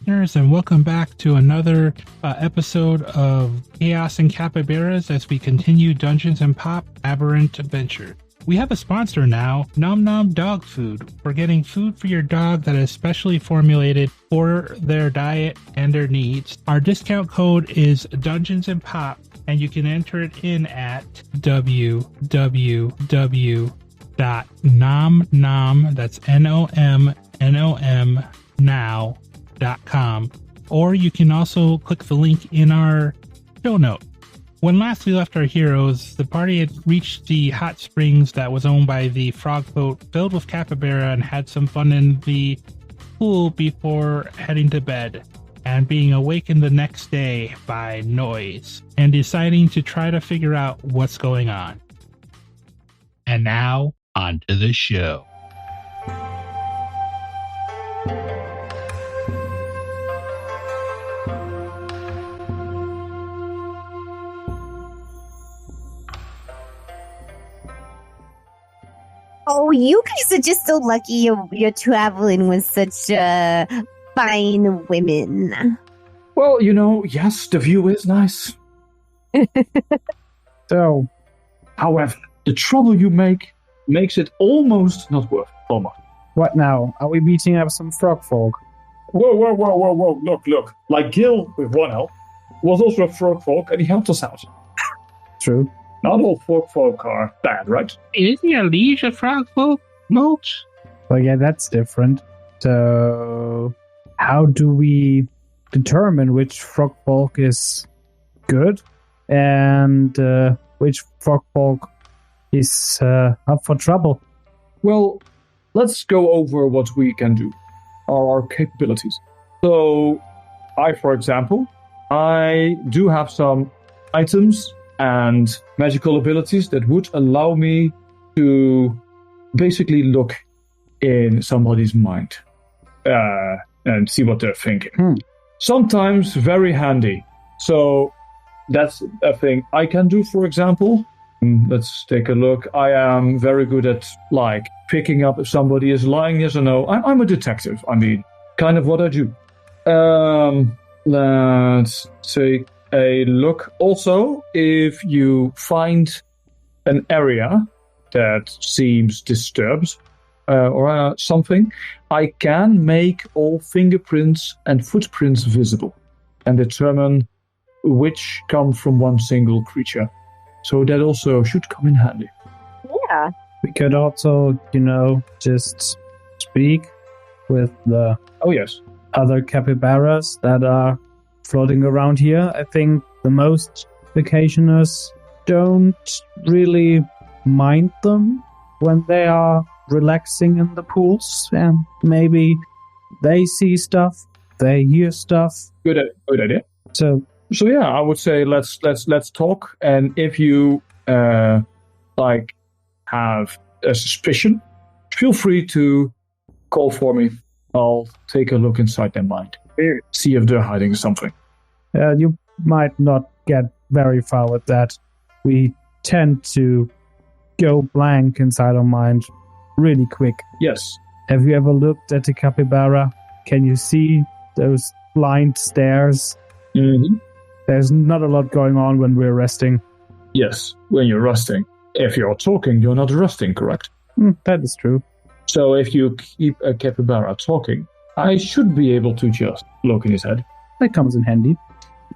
listeners, and welcome back to another episode of Chaos and Capybaras as we continue Dungeons and Pop Aberrant Adventure. We have a sponsor now, Nom Nom Dog Food, for getting food for your dog that is specially formulated for their diet and their needs. Our discount code is Dungeons and Pop, and you can enter it in at www.nomnom, that's NOMNOM, now.com, or you can also click the link in our show note. When last we left our heroes, the party had reached the hot springs that was owned by the frog boat filled with capybara and had some fun in the pool before heading to bed and being awakened the next day by noise and deciding to try to figure out what's going on. And now, on to the show. Oh, you guys are just so lucky you're traveling with such fine women. Well, yes, the view is nice. So, however, the trouble you makes it almost not worth it. Almost. What now? Are we meeting up some frog folk? Whoa. Look. Like Gill, with one help, was also a frog folk, and he helped us out. True. Not all frog folk are bad, right? Isn't he a liege of frog folk, Mulch? Well, yeah, that's different. So, how do we determine which frog folk is good and which frog folk is up for trouble? Well, let's go over what we can do, our capabilities. So, for example, I do have some items and magical abilities that would allow me to basically look in somebody's mind and see what they're thinking. Sometimes very handy. So that's a thing I can do, for example. Let's take a look. I am very good at, picking up if somebody is lying, yes or no. I'm a detective. I mean, kind of what I do. Let's take a look. Also, if you find an area that seems disturbed or something, I can make all fingerprints and footprints visible and determine which come from one single creature. So that also should come in handy. Yeah. We could also, just speak with the other capybaras that are floating around here. I think the most vacationers don't really mind them when they are relaxing in the pools, and maybe they see stuff, they hear stuff. Good idea. So yeah, I would say let's talk. And if you have a suspicion, feel free to call for me. I'll take a look inside their mind, see if they're hiding something. You might not get very far with that. We tend to go blank inside our mind really quick. Yes. Have you ever looked at a capybara? Can you see those blind stares? Mm-hmm. There's not a lot going on when we're resting. Yes, when you're resting. If you're talking, you're not resting, correct? That is true. So if you keep a capybara talking, I should be able to just look in his head. That comes in handy.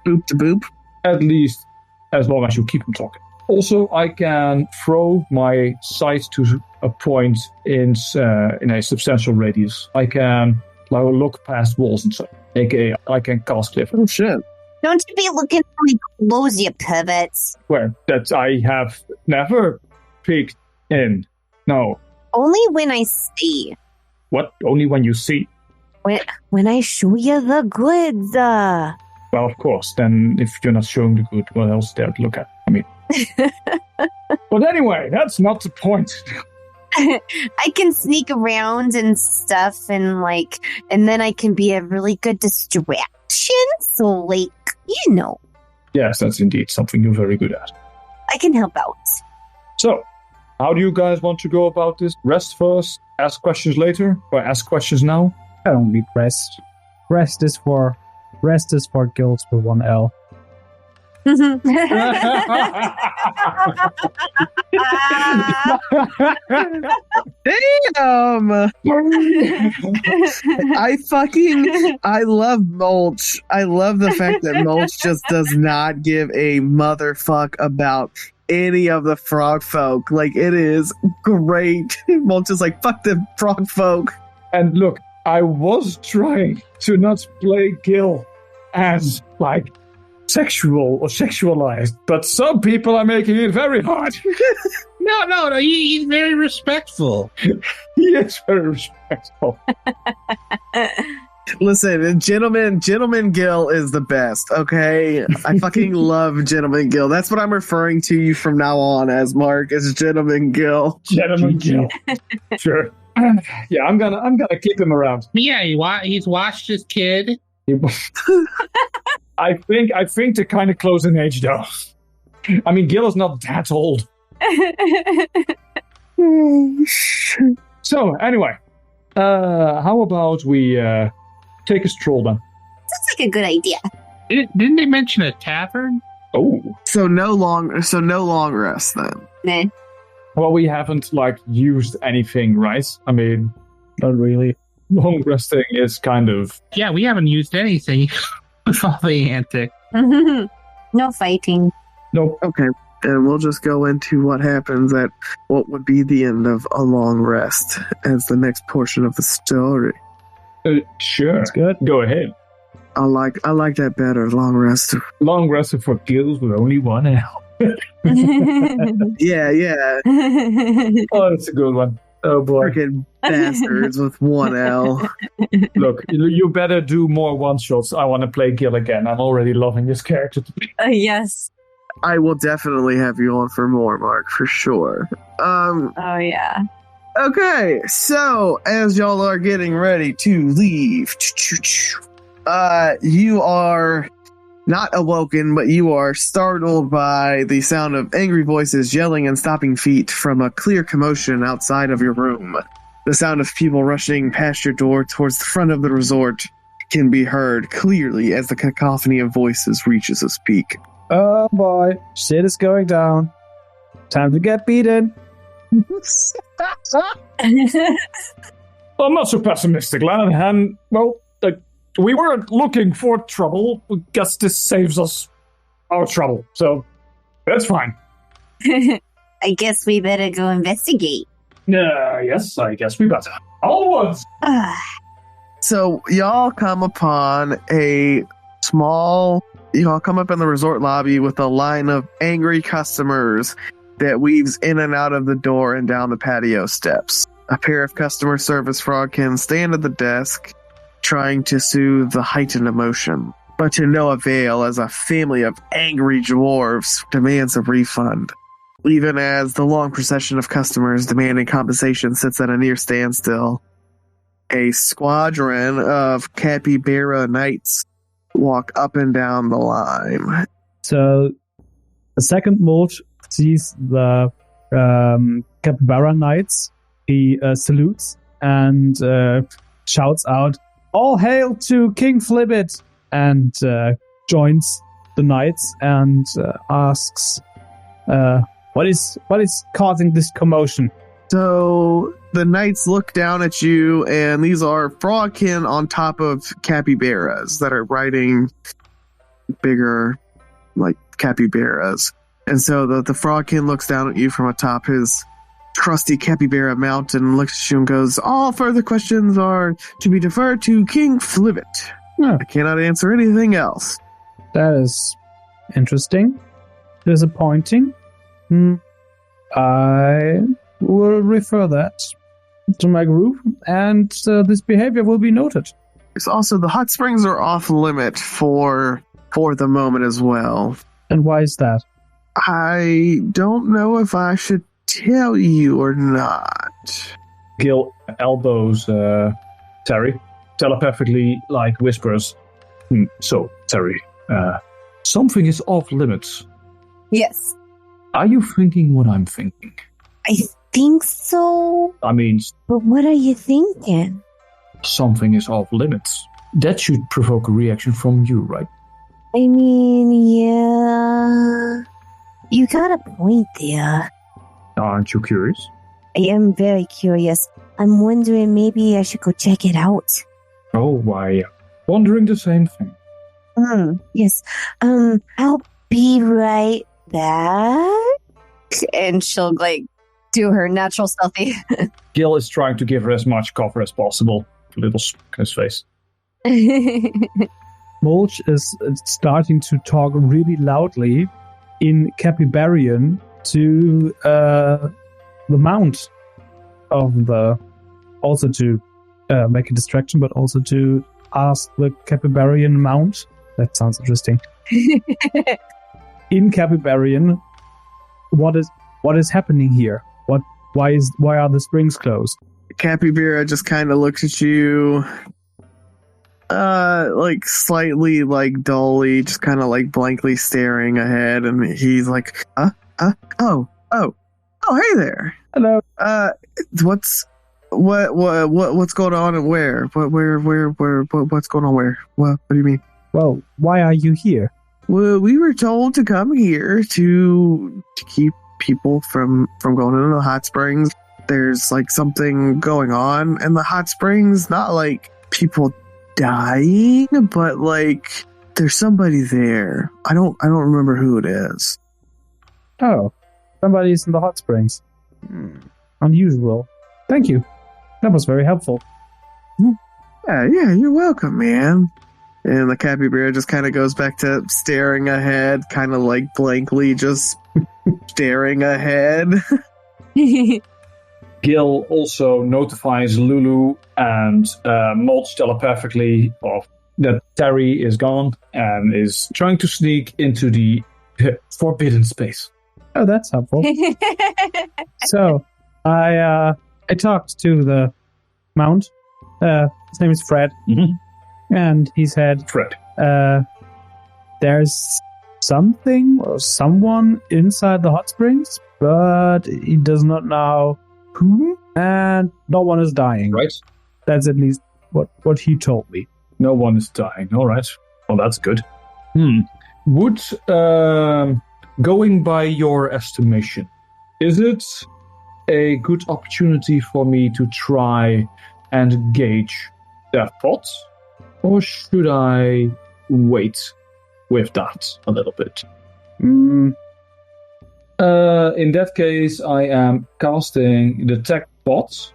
Boop to boop. At least as long as you keep him talking. Also, I can throw my sight to a point in a substantial radius. I can look past walls and stuff. AKA, I can cast cliff. Oh, shit. Don't you be looking for my clothes, you pivots. Where? That I have never peeked in. No. Only when I see. What? Only when you see? When I show you the goods. Well, of course. Then if you're not showing the good, what else is there to look at? I mean. But anyway, that's not the point. I can sneak around and stuff and then I can be a really good distraction. So Yes, that's indeed something you're very good at. I can help out. So, how do you guys want to go about this? Rest first, ask questions later, or ask questions now? I don't need rest. Rest is for Gills with one L. Damn. I love Mulch. I love the fact that Mulch just does not give a motherfuck about any of the frog folk. Like, it is great. Mulch is like, fuck the frog folk. And look, I was trying to not play Gill as, like, sexual or sexualized, but some people are making it very hard. No, he's very respectful. He is very respectful. Listen, Gentleman Gill is the best, okay? I fucking love Gentleman Gill. That's what I'm referring to you from now on as, Mark, as Gentleman Gill. Gentleman Gill. Sure. Yeah, I'm gonna keep him around. Yeah, he's watched his kid. I think they're kind of close in age, though. I mean, Gill is not that old. So, anyway, how about we take a stroll then? Sounds like a good idea. Didn't they mention a tavern? Oh, So no long rest then. Nah. well, we haven't used anything, right? I mean, Not really. long resting is kind of. Yeah, we haven't used anything with all the antics. No fighting. Nope. Okay, and we'll just go into what happens at what would be the end of a long rest as the next portion of the story. Sure. That's good. Go ahead. I like that better. Long rest. Long rest for Gills with only one L. Yeah. Oh, that's a good one. Oh boy. Freaking bastards with one L. Look, you better do more one-shots. I want to play Gill again. I'm already loving this character. Yes. I will definitely have you on for more, Mark, for sure. Oh, yeah. Okay, so as y'all are getting ready to leave, you are not awoken, but you are startled by the sound of angry voices yelling and stomping feet from a clear commotion outside of your room. The sound of people rushing past your door towards the front of the resort can be heard clearly as the cacophony of voices reaches its peak. Oh boy, shit is going down. Time to get beaten. I'm not so pessimistic, lad. And, well, we weren't looking for trouble. I guess this saves us our trouble. So, that's fine. I guess we better go investigate. Yes, I guess we better. Onwards! So y'all come upon y'all come up in the resort lobby with a line of angry customers that weaves in and out of the door and down the patio steps. A pair of customer service frogkins stand at the desk, trying to soothe the heightened emotion, but to no avail as a family of angry dwarves demands a refund. Even as the long procession of customers demanding compensation sits at a near standstill, a squadron of Capybara knights walk up and down the line. So, the second Mulch sees the Capybara Knights. He salutes and shouts out, "All hail to King Flibbit!" and joins the knights and asks, "What is causing this commotion?" So the knights look down at you, and these are frogkin on top of capybaras that are riding bigger, like capybaras. And so the frogkin looks down at you from atop his trusty capybara mountain and looks at you and goes, "All further questions are to be deferred to King Flibbit. Oh. I cannot answer anything else." That is interesting. Disappointing. I will refer that to my group, and this behavior will be noted. There's also the hot springs are off limit for the moment as well. And why is that? I don't know if I should tell you or not. Gill elbows Tari, telepathically, whispers. So, Tari, something is off limits. Yes. Are you thinking what I'm thinking? I think so. I mean, But what are you thinking? something is off limits. that should provoke a reaction from you, right? I mean, yeah. You got a point there. Aren't you curious? I am very curious. I'm wondering maybe I should go check it out. Oh, why? Wondering the same thing. Yes. I'll be right back. And she'll, do her natural stealthy. Gill is trying to give her as much cover as possible. A little smirk on his face. Mulch is starting to talk really loudly in Capybarian to the mount of the... Also to make a distraction, but also to ask the Capybarian mount. That sounds interesting. In Capybarian, what is happening here? Why are the springs closed? Capybara just kind of looks at you, slightly, dully, just kind of blankly staring ahead, and he's like, oh, hey there. Hello. What's going on and where? What's going on where? What do you mean? Well, why are you here? Well, we were told to come here to keep people from going into the hot springs. There's something going on in the hot springs, not people dying, but there's somebody there. I don't remember who it is. Oh, somebody's in the hot springs. Unusual. Thank you. That was very helpful. Yeah, you're welcome, man. And the capybara just kind of goes back to staring ahead, kind of blankly just staring ahead. Gill also notifies Lulu and Mulch telepathically that Tari is gone and is trying to sneak into the forbidden space. Oh, that's helpful. So, I talked to the Mount. His name is Fred. Mm-hmm. And he said, Fred. There's something or someone inside the hot springs, but he does not know who, and no one is dying. Right. That's at least what he told me. No one is dying. All right. Well, that's good. Would, going by your estimation, is it a good opportunity for me to try and gauge their thoughts? Or should I wait with that a little bit? In that case, I am casting Detect Thoughts,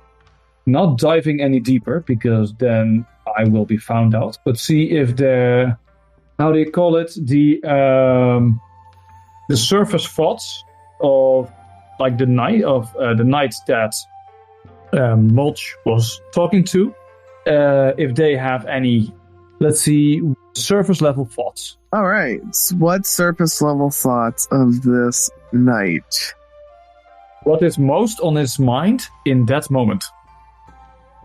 not diving any deeper, because then I will be found out. But see if the, how do you call it? The surface thoughts of the night that Mulch was talking to, if they have any, let's see, surface level thoughts. All right. What surface level thoughts of this night? What is most on his mind in that moment?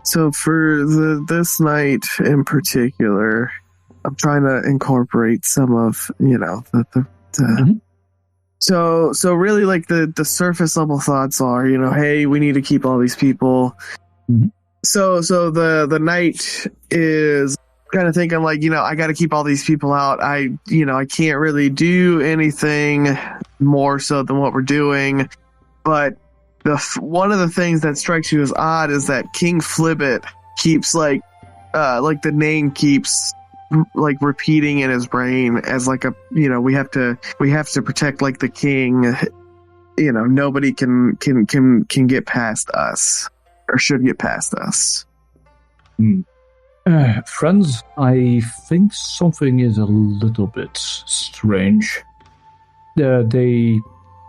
So for this night in particular, I'm trying to incorporate some of, the Mm-hmm. So really the surface level thoughts are, hey, we need to keep all these people. Mm-hmm. So the night is kind of thinking I got to keep all these people out. I can't really do anything more so than what we're doing. But one of the things that strikes you as odd is that King Flibbit keeps the name keeps repeating in his brain as we have to protect the king. Nobody can get past us or should get past us. Friends, I think something is a little bit strange. They,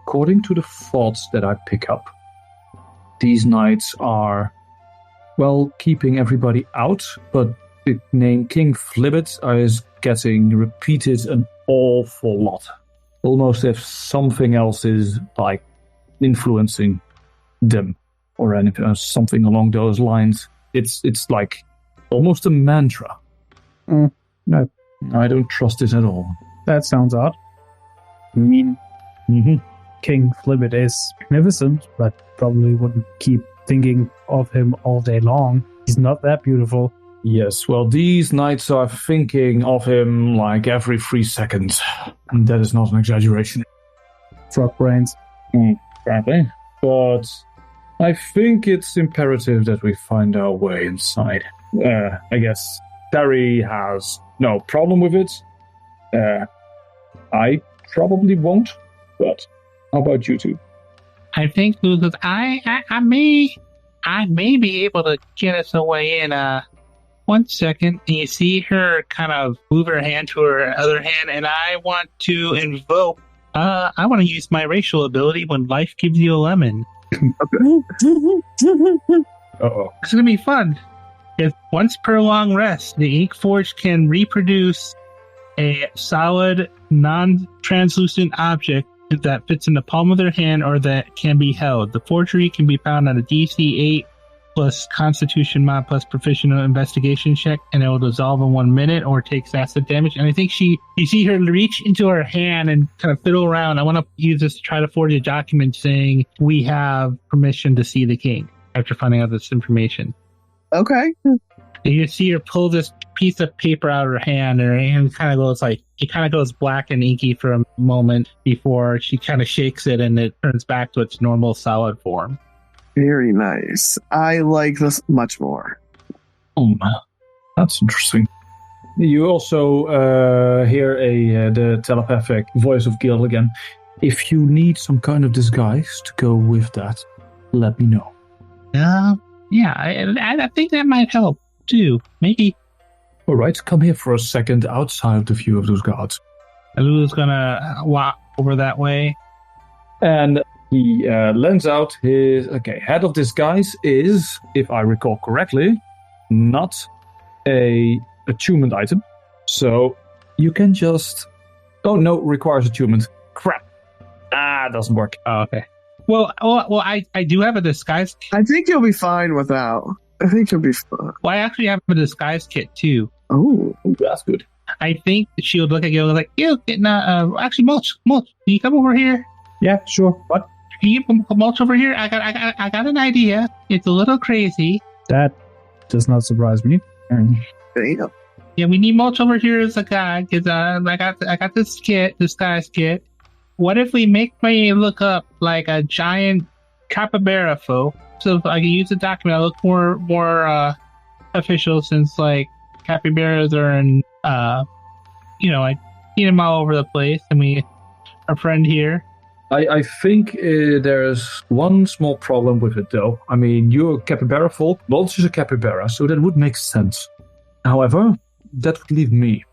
according to the thoughts that I pick up, these knights are, keeping everybody out, but the name King Flibbit is getting repeated an awful lot. Almost if something else is, influencing them or anything, something along those lines. It's almost a mantra. No. I don't trust it at all. That sounds odd. I mean, King Flibbit is magnificent, but probably wouldn't keep thinking of him all day long. He's not that beautiful. Yes, well, these knights are thinking of him like every 3 seconds. And that is not an exaggeration. Frog brains. Apparently. But I think it's imperative that we find our way inside. I guess Tari has no problem with it. I probably won't, but how about you two? I think Lulu, I may be able to get us away in 1 second. And you see her kind of move her hand to her other hand, and I want to invoke. I want to use my racial ability when life gives you a lemon. Uh-oh. It's gonna be fun. If once per long rest, the ink forge can reproduce a solid, non-translucent object that fits in the palm of their hand or that can be held. The forgery can be found on a DC 8 plus Constitution mod plus professional investigation check, and it will dissolve in 1 minute or takes acid damage. And I think you see her reach into her hand and kind of fiddle around. I want to use this to try to forge a document saying we have permission to see the king after finding out this information. Okay. And you see her pull this piece of paper out of her hand, and her hand kind of goes black and inky for a moment before she kind of shakes it and it turns back to its normal solid form. Very nice. I like this much more. Oh, that's interesting. You also hear the telepathic voice of Gill again. If you need some kind of disguise to go with that, let me know. Yeah, I think that might help too. Maybe. All right, come here for a second outside of the view of those guards. Lulu's gonna walk over that way. And he lends out his... Okay, head of disguise is, if I recall correctly, not a attunement item. So you can just... Oh, no, requires attunement. Crap. Doesn't work. Oh, okay. Well, I do have a disguise kit. I think you'll be fine without. I think you'll be fine. Well, I actually have a disguise kit too. Oh, That's good. I think she would look at Gill like, Gill, actually, Mulch, can you come over here? Yeah, sure. What? Can you come Mulch over here? I got an idea. It's a little crazy. That does not surprise me. damn. Yeah, we need Mulch over here as a guy because I got this disguise kit. What if we make me look up like a giant capybara folk? So if I can use the document, I look more official since like capybaras are in I see them all over the place, and our friend here. I think there's one small problem with it, though. I mean, you're a capybara folk, Mulch is a capybara, so that would make sense. However, that would leave me.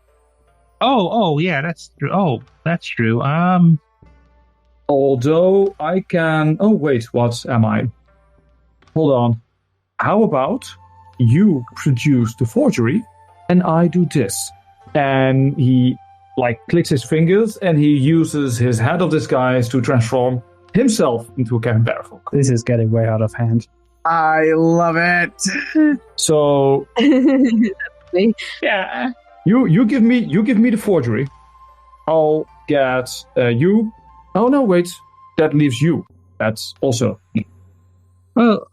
Oh, yeah, that's true. Oh, that's true. Although I can... Oh, wait, what am I? Hold on. How about you produce the forgery and I do this? And he, clicks his fingers and he uses his head of disguise to transform himself into a capybara folk. This is getting way out of hand. I love it. So... yeah. You give me the forgery. I'll get you... Oh, no, wait. That leaves you. That's also... Well,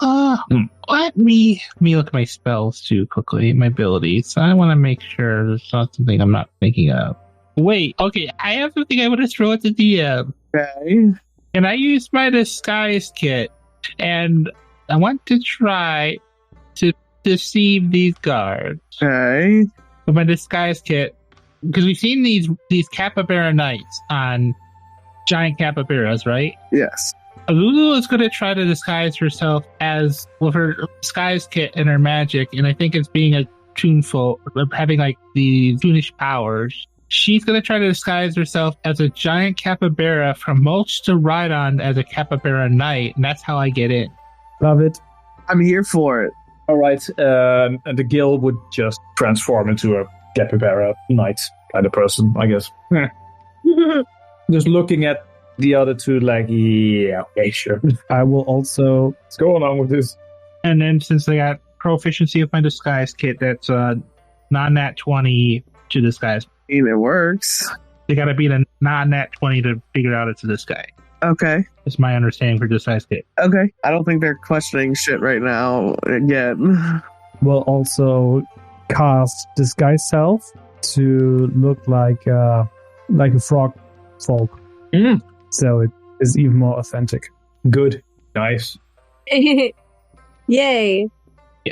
let me look at my spells too quickly, my abilities. I want to make sure there's not something I'm not thinking of. Wait, okay, I have something I want to throw at the DM. Okay. Can I use my disguise kit? And I want to try to deceive these guards. Okay. With my disguise kit, because we've seen these capybara knights on giant capybaras, right? Yes. Lulu is going to try to disguise herself as with her disguise kit and her magic, and I think it's being a tuneful, having the tunish powers. She's going to try to disguise herself as a giant capybara from Mulch to ride on as a capybara knight, and that's how I get in. Love it. I'm here for it. All right, and the Gill would just transform into a capybara knight kind of person, I guess. Just looking at the other two, yeah, okay, sure. I will also... What's going on with this? And then since I got proficiency with my disguise kit, that's non-nat 20 to disguise. I mean, it works. They got to beat a non-nat 20 to figure out it's this guy. Okay. That's my understanding for disguise kit. Okay. I don't think they're questioning shit right now again. will also cast disguise self to look like a frog folk. So it is even more authentic. Good. Nice. Yay.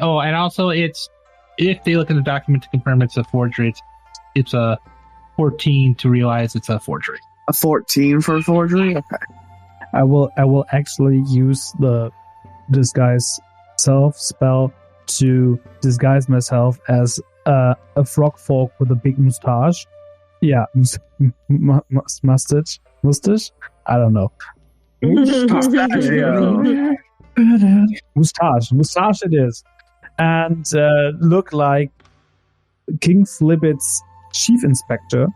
Oh, and also if they look at the document to confirm it's a forgery, it's a 14 to realize it's a forgery. A 14 for forgery? Okay. I will actually use the disguise self spell to disguise myself as a frog folk with a big mustache. Yeah, mustache. I don't know. Mustache it is, and look like King Flibbit's chief inspector,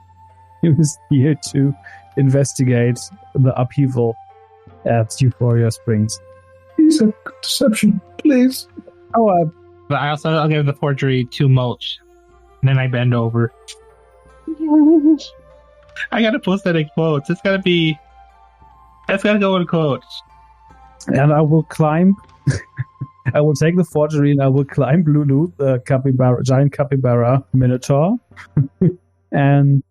who is here to investigate the upheaval at Euphoria Springs. He's a good deception, please. But I'll give the forgery to Mulch, and then I bend over. I gotta post that in quotes. That's gotta go in quotes. And I will climb. I will take the forgery and I will climb Lulu, the capybara, giant capybara minotaur. And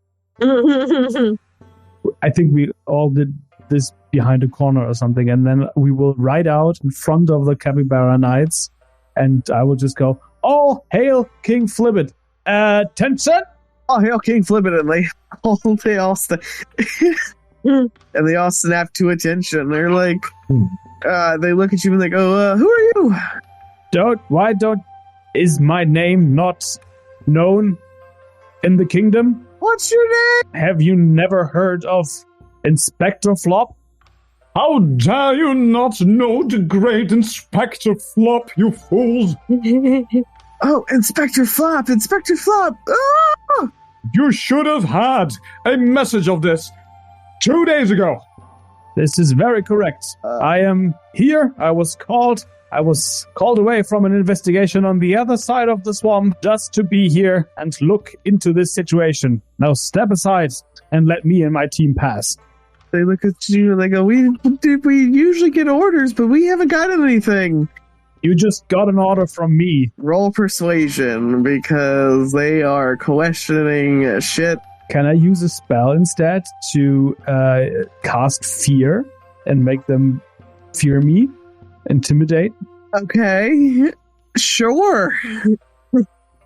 I think we all did this behind a corner or something. And then we will ride out in front of the capybara knights. And I will just go, "All hail King Flibbit! Attention!" Oh, hail King Flibbit, and they all snap to attention. They're like, they look at you and they go, "Who are you?" Is my name not known in the kingdom? What's your name? Have you never heard of Inspector Flop? How dare you not know the great Inspector Flop, you fools! Oh, Inspector Flop! Inspector Flop! Ah! You should have had a message of this 2 days ago. This is very correct. I am here. I was called away from an investigation on the other side of the swamp just to be here and look into this situation. Now step aside and let me and my team pass. They look at you and they go, we usually get orders, but we haven't gotten anything. You just got an order from me. Roll persuasion, because they are questioning shit. Can I use a spell instead to cast fear and make them fear me? Intimidate? Okay, sure.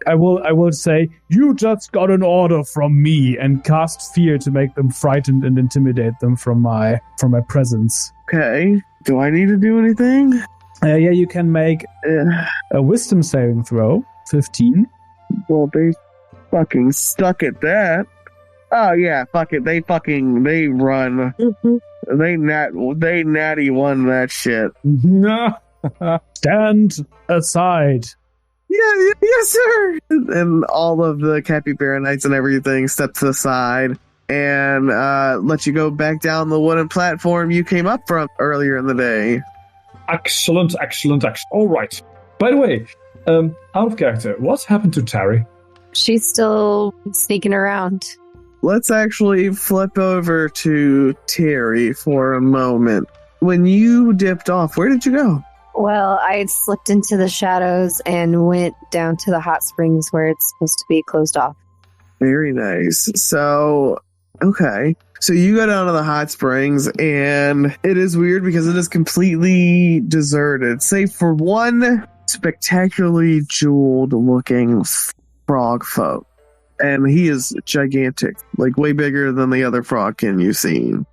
I will say, you just got an order from me, and cast fear to make them frightened and intimidate them from my presence. Okay. Do I need to do anything? Yeah, you can make a wisdom saving throw, 15. Well, they fucking stuck at that. Oh yeah, fuck it. They run. They natty won that shit. Stand aside. Yeah, yes, sir. And all of the capybara knights and everything step to the side and let you go back down the wooden platform you came up from earlier in the day. Excellent. All right. By the way, out of character, what's happened to Tari? She's still sneaking around. Let's actually flip over to Tari for a moment. When you dipped off, where did you go? Well, I had slipped into the shadows and went down to the hot springs where it's supposed to be closed off. Very nice. So, okay. So you go down to the hot springs, and it is weird because it is completely deserted, save for one spectacularly jeweled-looking frog folk. And he is gigantic, like way bigger than the other frogkin you've seen.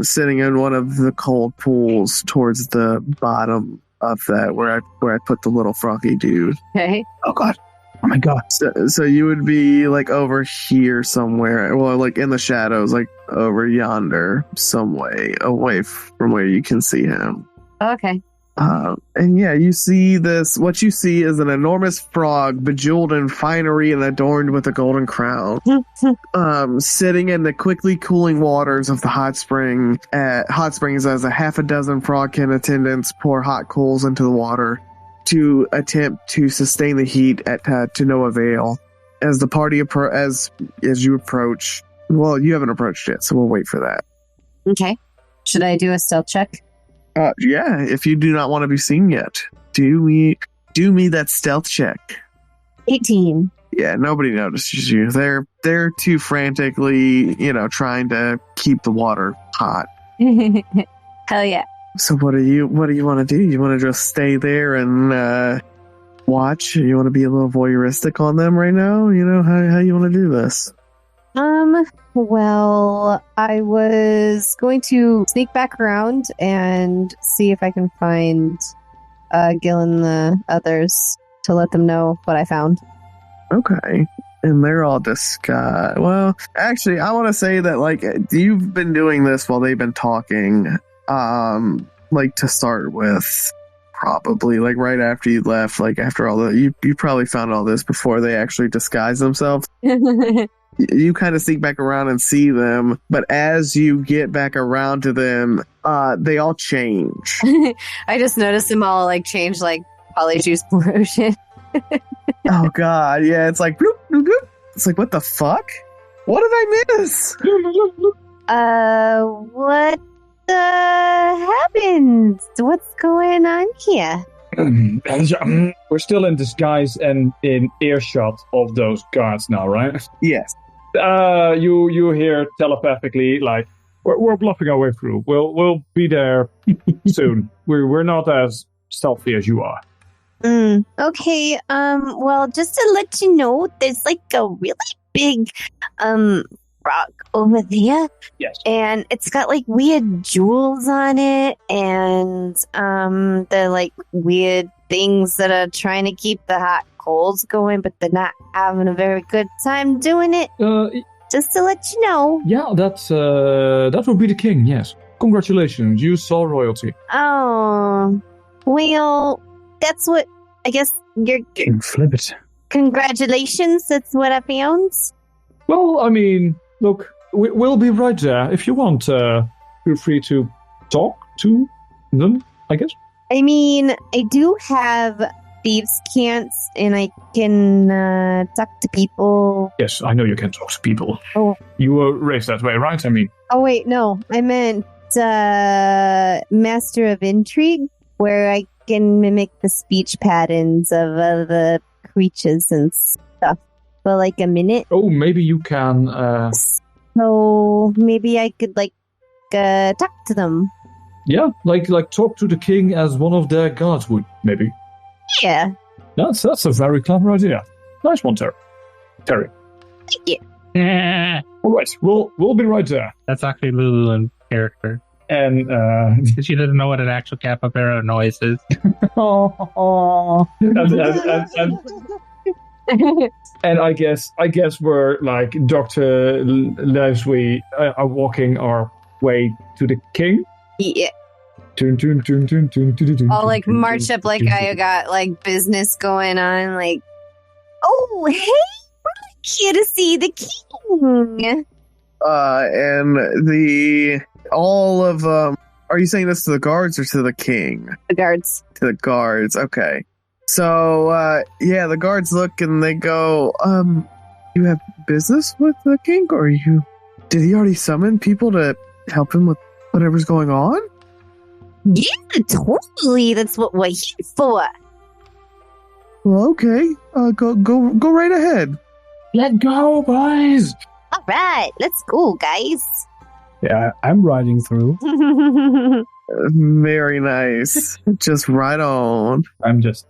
Sitting in one of the cold pools towards the bottom of that, where I put the little froggy dude. Okay. Oh god. Oh my god. So you would be like over here somewhere, well, like in the shadows, like over yonder, some way away from where you can see him. Okay. And yeah, you see this. What you see is an enormous frog, bejeweled in finery and adorned with a golden crown, sitting in the quickly cooling waters of the hot springs as a half a dozen frogkin attendants pour hot coals into the water to attempt to sustain the heat to no avail. As the party as you approach, well, you haven't approached yet, so we'll wait for that. Okay. Should I do a stealth check? Yeah, if you do not want to be seen yet, do me that stealth check. 18. Yeah, nobody notices you. They're too frantically, trying to keep the water hot. Hell yeah. So what do you want to do? You want to just stay there and watch? You want to be a little voyeuristic on them right now? How you want to do this? Well, I was going to sneak back around and see if I can find Gill and the others to let them know what I found. Okay. And they're all disgusted. Well, actually, I want to say that, you've been doing this while they've been talking, to start with, probably, right after you left, after all the, you probably found all this before they actually disguised themselves. You kind of sneak back around and see them, but as you get back around to them, they all change. I just noticed them all, change, polyjuice potion. Oh, God. Yeah, it's like, bloop, bloop, bloop. It's like, what the fuck? What did I miss? What happened? What's going on here? We're still in disguise and in earshot of those guards now, right? Yes. You hear telepathically, we're bluffing our way through. We'll be there soon. We're not as stealthy as you are. Okay, well, just to let you know, there's a really big rock over there. Yes. And it's got weird jewels on it, and they're weird things that are trying to keep the hot coals going, but they're not having a very good time doing it. Just to let you know. Yeah, that would be the king, yes. Congratulations, you saw royalty. Oh, well, that's what I guess you're. King Flippet. Congratulations, that's what I found. Well, I mean, look, we'll be right there. If you want, feel free to talk to them, I guess. I mean, I do have thieves' cants, and I can talk to people. Yes, I know you can talk to people. Oh. You were raised that way, right? I mean... Oh, wait, no. I meant Master of Intrigue, where I can mimic the speech patterns of the creatures and stuff for a minute. Oh, maybe you can... So maybe I could talk to them. Yeah, like talk to the king as one of their guards would, maybe. Yeah. That's a very clever idea. Nice one, Tari. Thank you. All right, we'll be right there. That's actually Lulu in character. And she doesn't know what an actual capybara noise is. And I guess we're Dr. Leslie are walking our way to the king. Yeah. I'll march up I got business going on. Oh, hey, we're here to see the king. And all of are you saying this to the guards or to the king? The guards. To the guards, okay. So, the guards look and they go, you have business with the king, or did he already summon people to help him with whatever's going on? Yeah, totally. That's what we're here for. Well, okay. Go right ahead. Let go, boys. All right, let's go, guys. Yeah, I'm riding through. Very nice. Just right on. I'm just,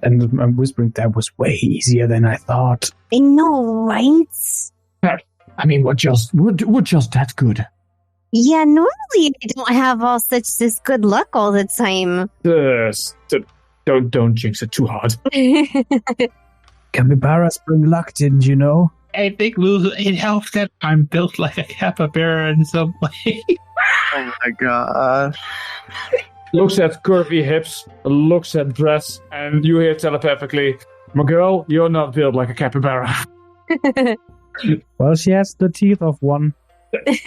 and I'm whispering, that was way easier than I thought. I know, right? I mean, we're just that good. Yeah, normally I don't have all such this good luck all the time. Don't jinx it too hard. Capybaras bring luck, didn't you know? I think, Lulu, it helps that I'm built like a capybara in some way. Oh my god. Looks at curvy hips, looks at dress, and you hear telepathically, my girl, you're not built like a capybara. Well, she has the teeth of one. That's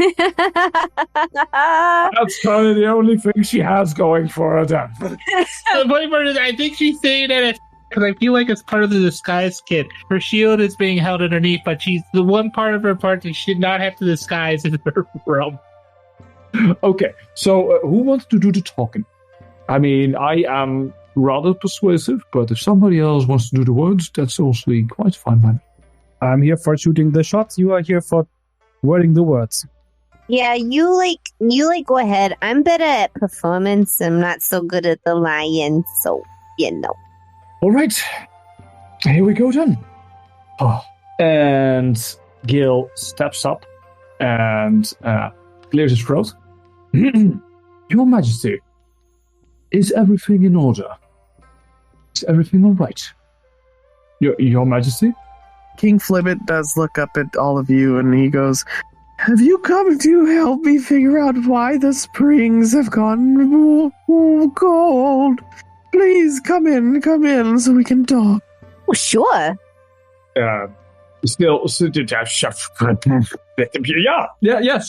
kind of the only thing she has going for her then. The funny part is, I think she's saying that because I feel like it's part of the disguise kit. Her shield is being held underneath, but she's the one part of her part that she should not have to disguise in her realm. Okay, so who wants to do the talking? I mean, I am rather persuasive, but if somebody else wants to do the words, that's also quite fine by me. I'm here for shooting the shots. You are here for wording the words. Yeah, you go ahead. I'm better at performance. I'm not so good at the lying, so All right, here we go then. And Gill steps up and clears his throat. Your Majesty, is everything in order? Is everything all right? Your Majesty? King Flibbit does look up at all of you and he goes, have you come to help me figure out why the springs have gone cold? Please come in so we can talk. Well, sure. Yes,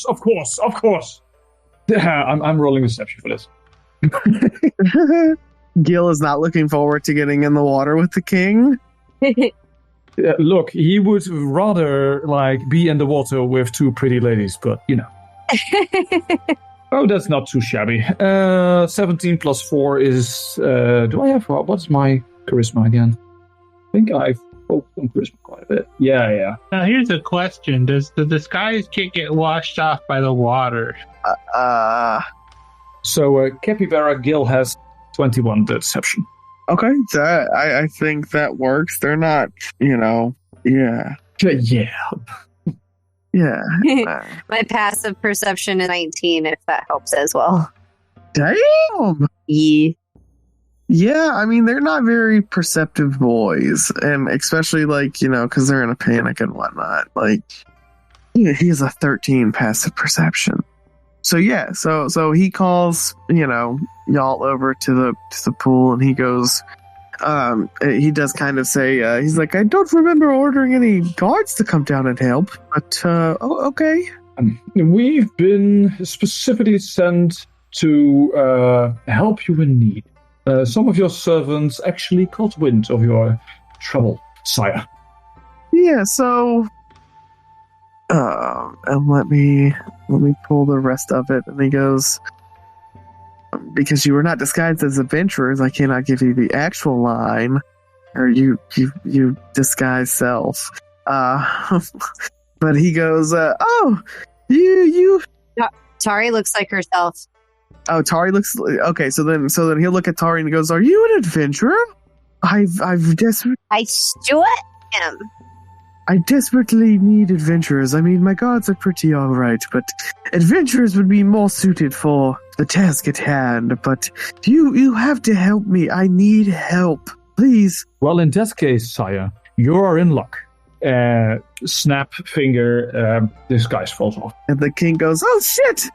of course. I'm rolling deception for this. Gill is not looking forward to getting in the water with the king. Look, he would rather be in the water with two pretty ladies, but Oh, that's not too shabby. 17 plus 4 is... do I have... What's my charisma again? I think I've focused on charisma quite a bit. Yeah. Now, here's a question. Does the disguise kit get washed off by the water? So, Capybara Gill has 21 deception. Okay, I think that works. They're not, yeah. Yeah. My passive perception is 19, if that helps as well. Damn! Yeah, I mean, they're not very perceptive boys. And especially, because they're in a panic and whatnot. He has a 13 passive perception. So, yeah, so he calls, y'all over to the pool, and he goes... he does kind of say, he's like, I don't remember ordering any guards to come down and help, but, okay. We've been specifically sent to help you in need. Some of your servants actually caught wind of your trouble, sire. Yeah, so... and let me pull the rest of it, and he goes... Because you were not disguised as adventurers, I cannot give you the actual line, or you disguise self. But he goes, you. Tari looks like herself. Oh, Tari looks okay. So then he'll look at Tari and he goes, "Are you an adventurer? I sure am. I desperately need adventurers. I mean, my gods are pretty alright, but adventurers would be more suited for the task at hand. But you have to help me. I need help. Please." Well, in that case, sire, you are in luck. Snap finger, this guy falls off. And the king goes, "Oh shit!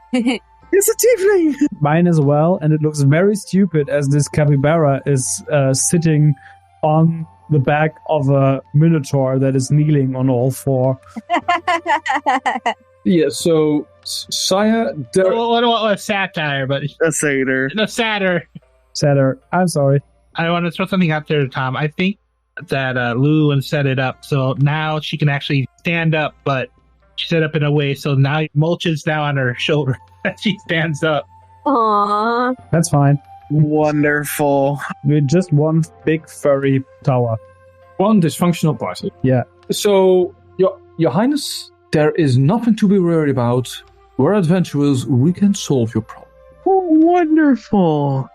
It's a tiefling!" Mine as well, and it looks very stupid as this capybara is sitting on the back of a minotaur that is kneeling on all four. Yeah, so sire... What satire, but... A satyr. No, satyr. Satyr. I'm sorry. I want to throw something out there, Tom. I think that Lulu set it up, so now she can actually stand up, but she set up in a way so now Mulch is now on her shoulder as she stands up. Aww. That's fine. Wonderful. We're just one big furry tower. One dysfunctional party. Yeah. So, Your Highness, there is nothing to be worried about. We're adventurers. We can solve your problem. Oh, wonderful.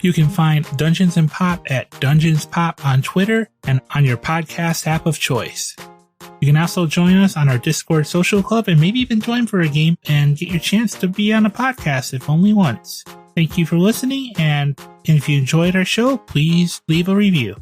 You can find Dungeons and Pop at Dungeons Pop on Twitter and on your podcast app of choice. You can also join us on our Discord social club and maybe even join for a game and get your chance to be on a podcast, if only once. Thank you for listening, and if you enjoyed our show, please leave a review.